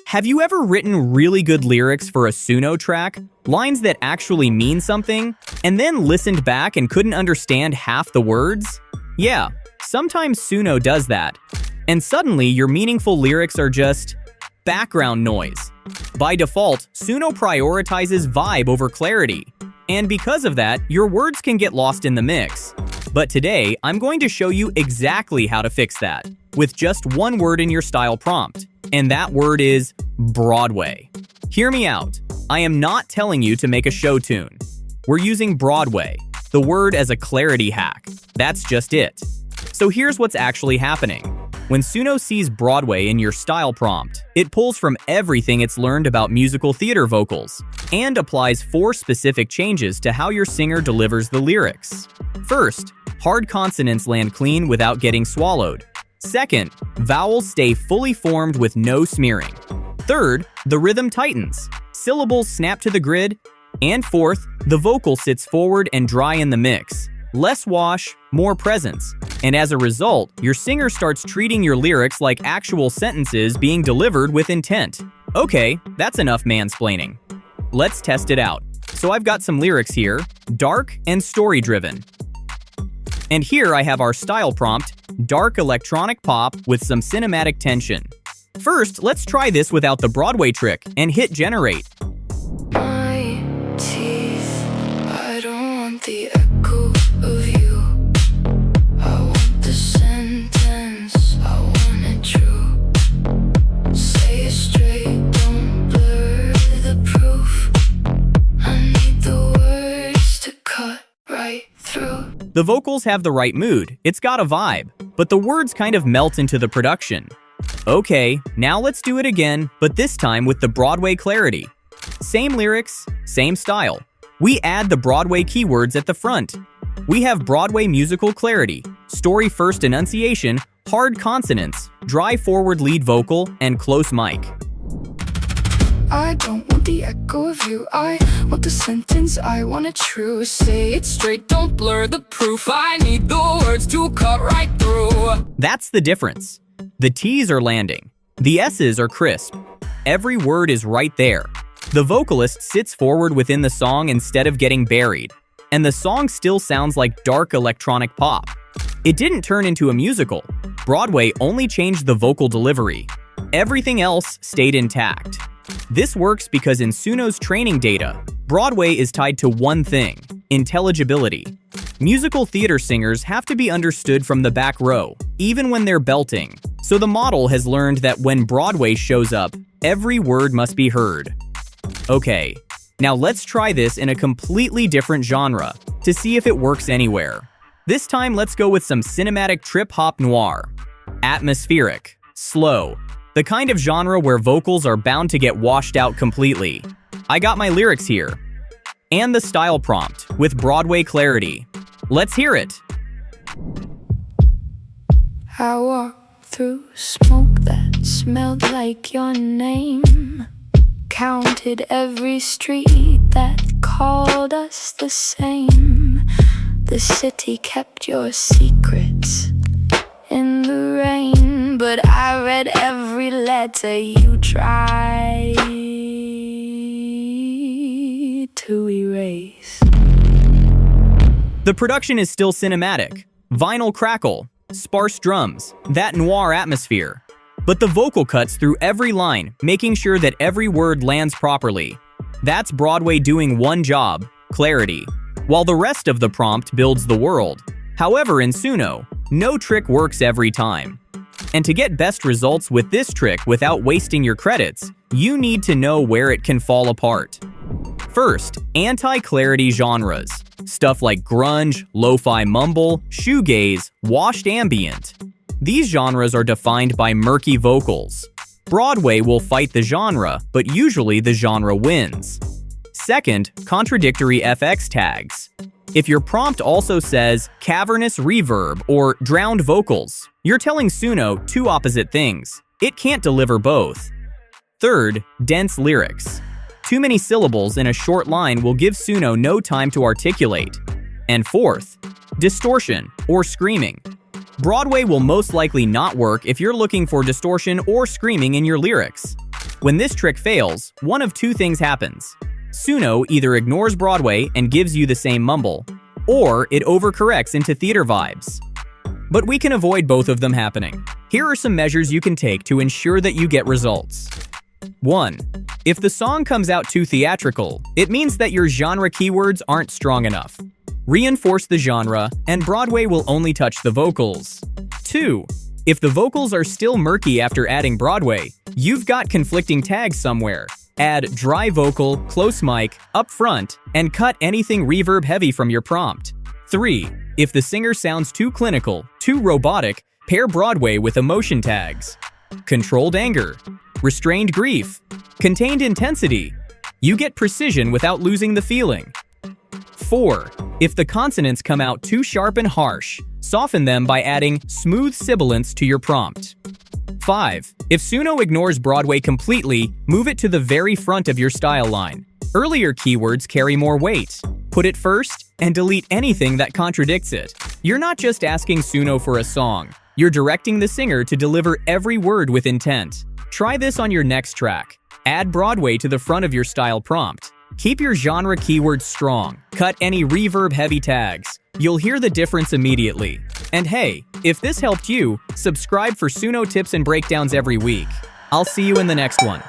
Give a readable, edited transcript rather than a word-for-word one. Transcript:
Have you ever written really good lyrics for a Suno track, lines that actually mean something, and then listened back and couldn't understand half the words? Yeah, sometimes Suno does that. And suddenly your meaningful lyrics are just background noise. By default, Suno prioritizes vibe over clarity. And because of that, your words can get lost in the mix. But today, I'm going to show you exactly how to fix that, with just one word in your style prompt. And that word is Broadway. Hear me out. I am not telling you to make a show tune. We're using Broadway, the word as a clarity hack. That's just it. So here's what's actually happening. When Suno sees Broadway in your style prompt, it pulls from everything it's learned about musical theater vocals and applies 4 specific changes to how your singer delivers the lyrics. First, hard consonants land clean without getting swallowed. Second, vowels stay fully formed with no smearing. Third, the rhythm tightens. Syllables snap to the grid. And fourth, the vocal sits forward and dry in the mix. Less wash, more presence. And as a result, your singer starts treating your lyrics like actual sentences being delivered with intent. Okay, that's enough mansplaining. Let's test it out. So I've got some lyrics here, dark and story-driven. And here I have our style prompt, dark electronic pop with some cinematic tension. First, let's try this without the Broadway trick and hit generate. My teeth, I don't want the echo of you. I want the sentence, I want it true. Say it straight, don't blur the proof. I need the words to cut right through. The vocals have the right mood, it's got a vibe, but the words kind of melt into the production. Okay, now let's do it again, but this time with the Broadway clarity. Same lyrics, same style. We add the Broadway keywords at the front. We have Broadway musical clarity, story first enunciation, hard consonants, dry forward lead vocal, and close mic. I don't want the echo of you, I want the sentence, I want it true. Say it straight, don't blur the proof. I need the words to cut right through. That's the difference. The T's are landing. The S's are crisp. Every word is right there. The vocalist sits forward within the song instead of getting buried. And the song still sounds like dark electronic pop. It didn't turn into a musical. Broadway only changed the vocal delivery. Everything else stayed intact. This works because in Suno's training data, Broadway is tied to one thing, intelligibility. Musical theater singers have to be understood from the back row, even when they're belting. So the model has learned that when Broadway shows up, every word must be heard. Okay, now let's try this in a completely different genre to see if it works anywhere. This time let's go with some cinematic trip-hop noir. Atmospheric, slow, the kind of genre where vocals are bound to get washed out completely. I got my lyrics here. And the style prompt, with Broadway clarity. Let's hear it. I walked through smoke that smelled like your name. Counted every street that called us the same. The city kept your secrets in the rain, but I read every letter you tried to erase. The production is still cinematic. Vinyl crackle, sparse drums, that noir atmosphere. But the vocal cuts through every line, making sure that every word lands properly. That's Broadway doing one job, clarity, while the rest of the prompt builds the world. However, in Suno, no trick works every time. And to get best results with this trick without wasting your credits, you need to know where it can fall apart. First, anti-clarity genres. Stuff like grunge, lo-fi mumble, shoegaze, washed ambient. These genres are defined by murky vocals. Broadway will fight the genre, but usually the genre wins. Second, contradictory FX tags. If your prompt also says cavernous reverb or drowned vocals, you're telling Suno 2 opposite things. It can't deliver both. Third, dense lyrics. Too many syllables in a short line will give Suno no time to articulate. And fourth, distortion or screaming. Broadway will most likely not work if you're looking for distortion or screaming in your lyrics. When this trick fails, one of two things happens. Suno either ignores Broadway and gives you the same mumble, or it overcorrects into theater vibes. But we can avoid both of them happening. Here are some measures you can take to ensure that you get results. 1. If the song comes out too theatrical, it means that your genre keywords aren't strong enough. Reinforce the genre, and Broadway will only touch the vocals. 2. If the vocals are still murky after adding Broadway, you've got conflicting tags somewhere. Add dry vocal, close mic, up front, and cut anything reverb heavy from your prompt. 3. If the singer sounds too clinical, too robotic, pair Broadway with emotion tags. Controlled anger, restrained grief, contained intensity. You get precision without losing the feeling. 4. If the consonants come out too sharp and harsh, soften them by adding smooth sibilants to your prompt. 5. If Suno ignores Broadway completely, move it to the very front of your style line. Earlier keywords carry more weight. Put it first and delete anything that contradicts it. You're not just asking Suno for a song, you're directing the singer to deliver every word with intent. Try this on your next track. Add Broadway to the front of your style prompt. Keep your genre keywords strong. Cut any reverb-heavy tags. You'll hear the difference immediately. And hey, if this helped you, subscribe for Suno tips and breakdowns every week. I'll see you in the next one.